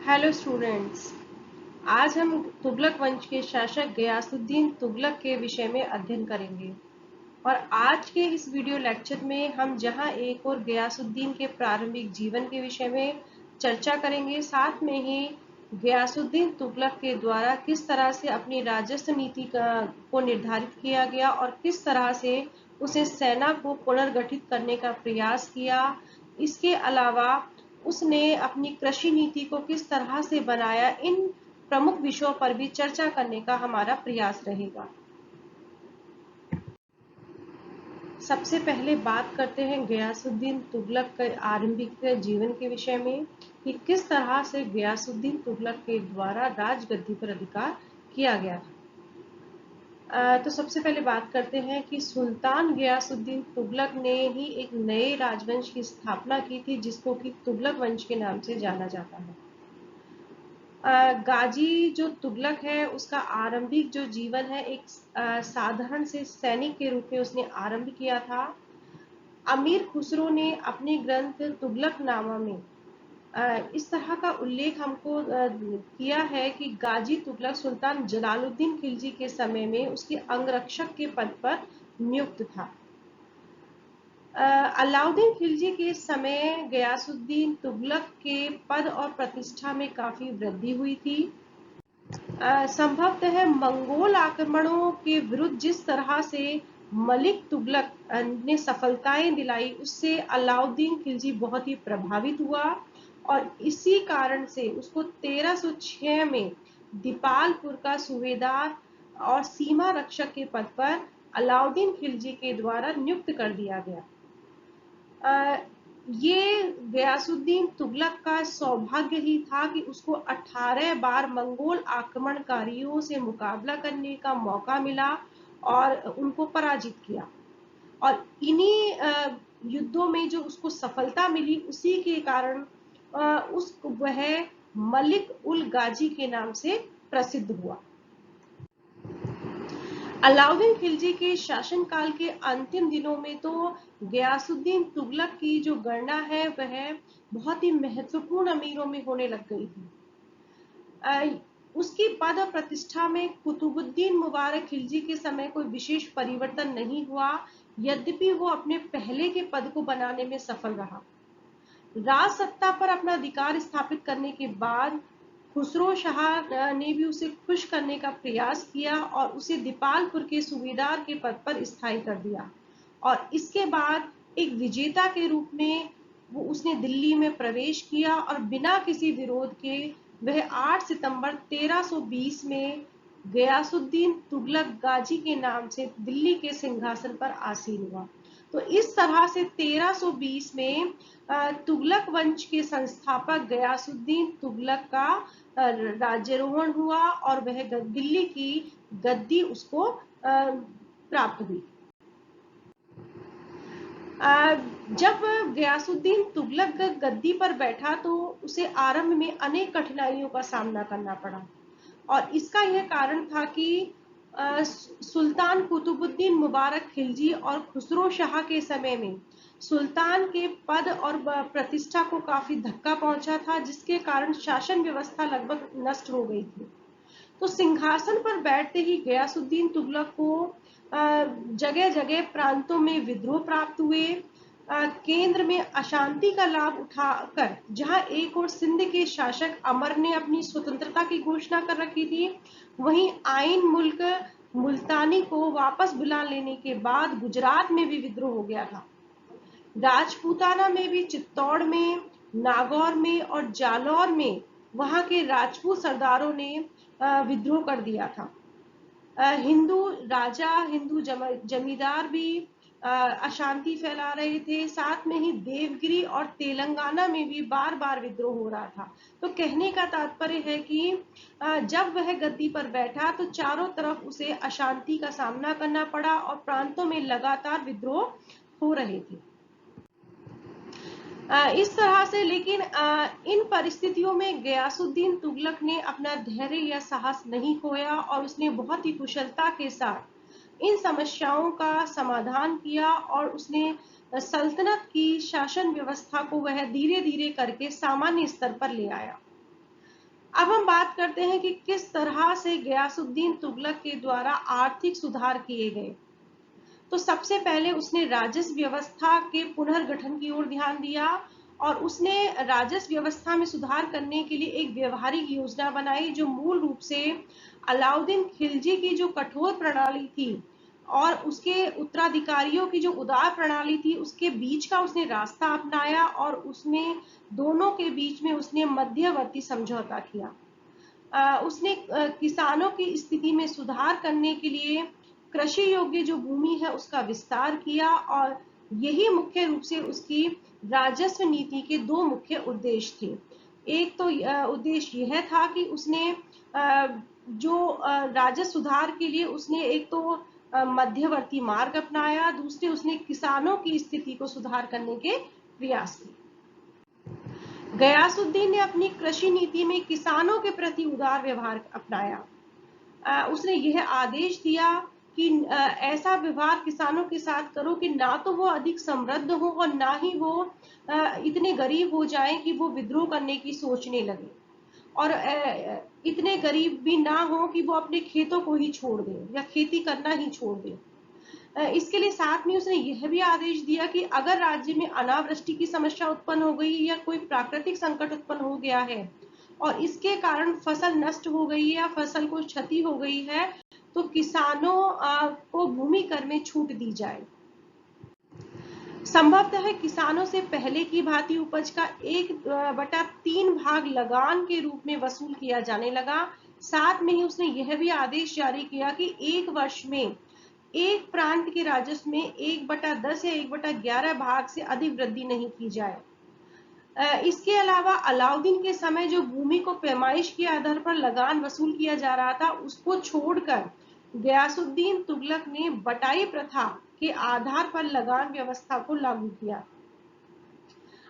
Hello students. आज हम तुगलक वंश के शासक गयासुद्दीन तुगलक के विषय में अध्ययन करेंगे। और आज के इस वीडियो लेक्चर में हम जहां एक और गयासुद्दीन के प्रारंभिक जीवन के विषय में चर्चा करेंगे, साथ में ही गयासुद्दीन तुगलक के द्वारा किस तरह से अपनी राजस्व नीति को निर्धारित किया गया और किस तरह से उसे सेना को पुनर्गठित करने का प्रयास किया। इसके अलावा उसने अपनी कृषि नीति को किस तरह से बनाया, इन प्रमुख विषयों पर भी चर्चा करने का हमारा प्रयास रहेगा। सबसे पहले बात करते हैं गयासुद्दीन तुगलक के आरंभिक जीवन के विषय में कि किस तरह से गयासुद्दीन तुगलक के द्वारा राजगद्दी पर अधिकार किया गया था। तो सबसे पहले बात करते हैं कि सुल्तान गयासुद्दीन तुगलक ने ही एक नए राजवंश की स्थापना की थी, जिसको कि तुगलक वंश के नाम से जाना जाता है। गाजी जो तुगलक है, उसका आरंभिक जो जीवन है एक साधारण से सैनिक के रूप में उसने आरंभ किया था। अमीर खुसरो ने अपने ग्रंथ तुगलकनामा में इस तरह का उल्लेख हमको किया है कि गाजी तुगलक सुल्तान जलालुद्दीन खिलजी के समय में उसके अंगरक्षक के पद पर नियुक्त था। अलाउद्दीन खिलजी के समय गयासुद्दीन तुगलक के पद और प्रतिष्ठा में काफी वृद्धि हुई थी। संभवतः मंगोल आक्रमणों के विरुद्ध जिस तरह से मलिक तुगलक ने सफलताएं दिलाई, उससे अलाउद्दीन खिलजी बहुत ही प्रभावित हुआ और इसी कारण से उसको 1306 में दीपालपुर का सूबेदार और सीमा रक्षक के पद पर अलाउद्दीन खिलजी के द्वारा नियुक्त कर दिया गया। ये गयासुद्दीन तुगलक का सौभाग्य ही था कि उसको 18 बार मंगोल आक्रमणकारियों से मुकाबला करने का मौका मिला और उनको पराजित किया। और इन्हीं युद्धों में जो उसको सफलता मिली, उसी के कारण वह मलिक उल गाजी के नाम से प्रसिद्ध हुआ। अलाउद्दीन खिलजी के शासनकाल के अंतिम दिनों में तो गयासुद्दीन तुगलक की जो गणना है वह बहुत ही महत्वपूर्ण अमीरों में होने लग गई थी। उसकी पद और प्रतिष्ठा में कुतुबुद्दीन मुबारक खिलजी के समय कोई विशेष परिवर्तन नहीं हुआ, यद्यपि वो अपने पहले के पद को बनाने में सफल रहा। राज सत्ता पर अपना अधिकार स्थापित करने के बाद खुसरो शाह ने भी उसे खुश करने का प्रयास किया और उसे दीपालपुर के सूबेदार के पद पर स्थायी कर दिया। और इसके बाद एक विजेता के रूप में उसने दिल्ली में प्रवेश किया और बिना किसी विरोध के वह 8 सितंबर 1320 में गयासुद्दीन तुगलक गाजी के नाम से दिल्ली के सिंहासन पर आसीन हुआ। तो इस तरह से 1320 में तुगलक वंश के संस्थापक गयासुद्दीन तुगलक का राज्यारोहण हुआ और वह दिल्ली की गद्दी उसको प्राप्त हुई। जब गयासुद्दीन तुगलक गद्दी पर बैठा तो उसे आरंभ में अनेक कठिनाइयों का सामना करना पड़ा और इसका यह कारण था कि सुल्तान कुतुबुद्दीन मुबारक खिलजी और खुसरो शाह के समय में सुल्तान के पद और प्रतिष्ठा को काफी धक्का पहुंचा था, जिसके कारण शासन व्यवस्था लगभग नष्ट हो गई थी। तो सिंहासन पर बैठते ही गयासुद्दीन तुगलक को जगह जगह प्रांतों में विद्रोह प्राप्त हुए। केंद्र में अशांति का लाभ उठाकर जहां एक और सिंध के शासक अमर ने अपनी स्वतंत्रता की घोषणा कर रखी थी, वहीं आइन मुल्क मुल्तानी को वापस बुला लेने के बाद गुजरात में भी विद्रोह हो गया था। राजपूताना में भी, चित्तौड़ में, नागौर में और जालौर में वहां के राजपूत सरदारों ने विद्रोह कर दिया था। हिंदू राजा, हिंदू जमींदार भी अशांति फैला रहे थे। साथ में ही देवगिरी और तेलंगाना में भी बार बार विद्रोह हो रहा था। तो कहने का तात्पर्य है कि जब वह गद्दी पर बैठा तो चारों तरफ उसे अशांति का सामना करना पड़ा और प्रांतों में लगातार विद्रोह हो रहे थे। इस तरह से लेकिन इन परिस्थितियों में गयासुद्दीन तुगलक ने अपना धैर्य या साहस नहीं खोया और उसने बहुत ही कुशलता के साथ इन समस्याओं का समाधान किया और उसने सल्तनत की शासन व्यवस्था को वह धीरे धीरे करके सामान्य स्तर पर ले आया। अब हम बात करते हैं कि किस तरह से गयासुद्दीन तुगलक के द्वारा आर्थिक सुधार किए गए। तो सबसे पहले उसने राजस्व व्यवस्था के पुनर्गठन की ओर ध्यान दिया और उसने राजस्व व्यवस्था में सुधार करने के लिए एक व्यवहारिक योजना बनाई जो मूल रूप से अलाउद्दीन खिलजी की जो कठोर प्रणाली थी और उसके उत्तराधिकारियों की जो उदार प्रणाली थी उसके बीच का उसने रास्ता अपनाया और उसमें दोनों के बीच में उसने मध्यवर्ती समझौता किया। उसने किसानों की स्थिति में सुधार करने के लिए कृषि योग्य जो भूमि है उसका विस्तार किया और यही मुख्य रूप से उसकी राजस्व नीति के दो मुख्य उद्देश्य थे। एक तो उद्देश्य यह था कि उसने जो राजस्व सुधार के लिए उसने एक तो मध्यवर्ती मार्ग अपनाया, दूसरे उसने किसानों की स्थिति को सुधार करने के प्रयास किए। गयासुद्दीन ने अपनी कृषि नीति में किसानों के प्रति उदार व्यवहार अपनाया। उसने यह आदेश दिया कि ऐसा व्यवहार किसानों के साथ करो कि ना तो वो अधिक समृद्ध हो और ना ही वो इतने गरीब हो जाएं कि वो विद्रोह करने की सोचने लगे और इतने गरीब भी ना हो कि वो अपने खेतों को ही छोड़ दें या खेती करना ही छोड़ दें। इसके लिए साथ में उसने यह भी आदेश दिया कि अगर राज्य में अनावृष्टि की समस्या उत्पन्न हो गई या कोई प्राकृतिक संकट उत्पन्न हो गया है और इसके कारण फसल नष्ट हो गई है या फसल को क्षति हो गई है तो किसानों को भूमि कर में छूट दी जाए। संभवतः किसानों से पहले की भांति उपज का 1/3 भाग लगान के रूप में वसूल किया जाने लगा। साथ में ही उसने यह भी आदेश जारी किया कि एक वर्ष में एक प्रांत के राजस्व में 1/10 या 1/11 भाग से अधिक वृद्धि नहीं की जाए। इसके अलावा अलाउद्दीन के समय जो भूमि को पैमाइश के आधार पर लगान वसूल किया जा रहा था उसको छोड़कर गयासुद्दीन तुगलक ने बटाई प्रथा के आधार पर लगान व्यवस्था को लागू किया।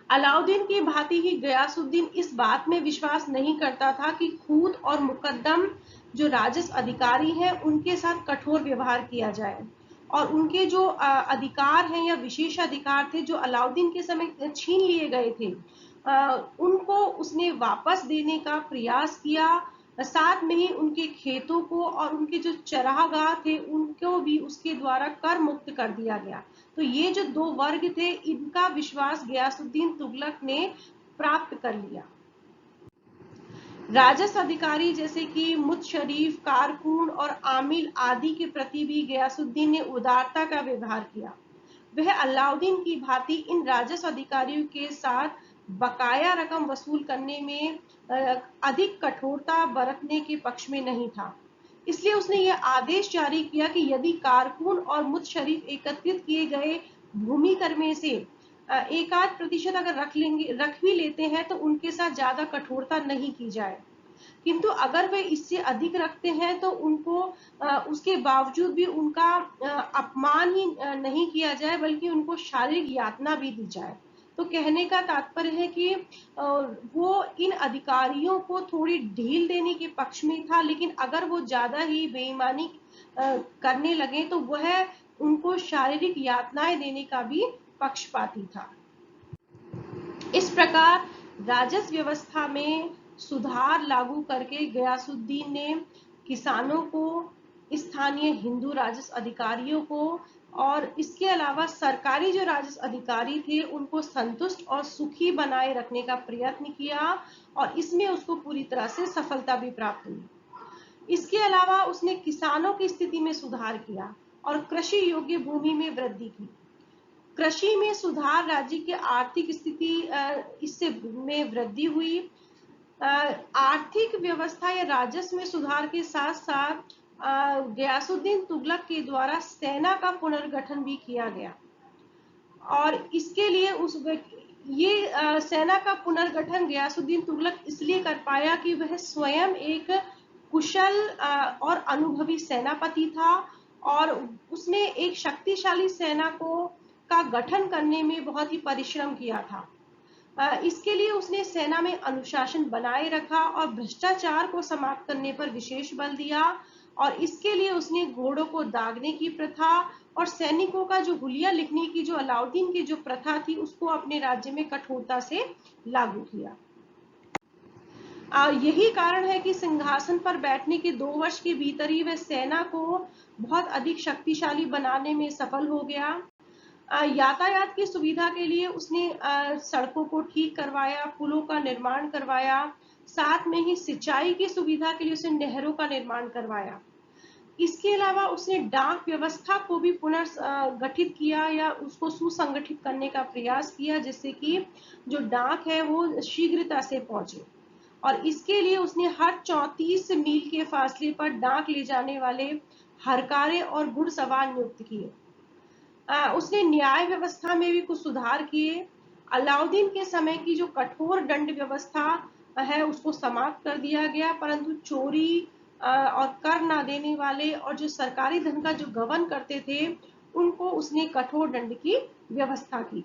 अलाउद्दीन की भांति ही गयासुद्दीन इस बात में विश्वास नहीं करता था कि खूत और मुकद्दम जो राजस्व अधिकारी हैं उनके साथ कठोर व्यवहार किया जाए और उनके जो अधिकार हैं या विशेष अधिकार थे जो अलाउद्दीन के समय छीन लिए गए थे उनको उसने वापस देने का प्रयास किया। साथ में ही उनके खेतों को और उनके जो चरागाह थे उनको भी उसके द्वारा कर मुक्त कर दिया गया। तो ये जो दो वर्ग थे इनका विश्वास गयासुद्दीन तुगलक ने प्राप्त कर लिया। राजस्व अधिकारी जैसे कि मुतशरीफ, कारकुन और आमिल आदि के प्रति भी गयासुद्दीन ने उदारता का व्यवहार किया। वह अलाउद्दीन की भांति इन राजस्व अधिकारियों के साथ बकाया रकम वसूल करने में अधिक कठोरता बरतने के पक्ष में नहीं था। इसलिए उसने यह आदेश जारी किया कि यदि कारकुन और मुतशरीफ एकत्रित किए गए भूमि कर में से 1-8% अगर रख भी लेते हैं तो उनके साथ ज्यादा कठोरता नहीं की जाए, किंतु अगर वे इससे अधिक रखते हैं तो उनको उसके बावजूद भी उनका अपमान ही नहीं किया जाए बल्कि उनको शारीरिक यातना भी दी जाए। तो कहने का तात्पर्य है कि वो इन अधिकारियों को थोड़ी ढील देने के पक्ष में था, लेकिन अगर वो ज्यादा ही बेईमानी करने लगे तो वह उनको शारीरिक यातनाएं देने का भी पक्षपाती था। इस प्रकार राजस्व व्यवस्था में सुधार लागू करके गयासुद्दीन ने किसानों को, स्थानीय हिंदू राजस्व अधिकारियों को और इसके अलावा सरकारी जो राजस्व अधिकारी थे उनको संतुष्ट और सुखी बनाए रखने का प्रयत्न किया और इसमें उसको पूरी तरह से सफलता भी प्राप्त हुई। इसके अलावा उसने किसानों की स्थिति में सुधार किया और कृषि योग्य भूमि में वृद्धि की। कृषि में सुधार, राज्य की आर्थिक स्थिति इससे में वृद्धि हुई। आर्थिक व्यवस्था या राजस्व में सुधार के साथ साथ गयासुद्दीन तुगलक के द्वारा सेना का पुनर्गठन भी किया गया और इसके लिए सेना का पुनर्गठन गयासुद्दीन तुगलक इसलिए कर पाया कि वह स्वयं एक कुशल और अनुभवी सेनापति था और उसने एक शक्तिशाली सेना का गठन करने में बहुत ही परिश्रम किया था। इसके लिए उसने सेना में अनुशासन बनाए रखा और भ्रष्टाचार को समाप्त करने पर विशेष बल दिया और इसके लिए उसने घोड़ों को दागने की प्रथा और सैनिकों का जो हुलिया लिखने की जो अलाउद्दीन की जो प्रथा थी उसको अपने राज्य में कठोरता से लागू किया। यही कारण है कि सिंहासन पर बैठने के 2 वर्ष के भीतर ही वह सेना को बहुत अधिक शक्तिशाली बनाने में सफल हो गया। यातायात की सुविधा के लिए उसने सड़कों को ठीक करवाया, पुलों का निर्माण करवाया, साथ में ही सिंचाई की सुविधा के लिए उसने नहरों का निर्माण करवाया। इसके अलावा उसने डाक व्यवस्था को भी पुनर्गठित किया या उसको सुसंगठित करने का प्रयास किया, जिससे कि जो डाक है वो शीघ्रता से पहुंचे। और इसके लिए उसने हर 34 मील के फासले पर डाक ले जाने वाले हरकारे और घुड़सवार नियुक्त किए। उसने न्याय व्यवस्था में भी कुछ सुधार किए। अलाउद्दीन के समय की जो कठोर दंड व्यवस्था है उसको समाप्त कर दिया गया, परंतु चोरी और कर ना देने वाले और जो सरकारी धन का जो गबन करते थे उनको उसने कठोर दंड की व्यवस्था की।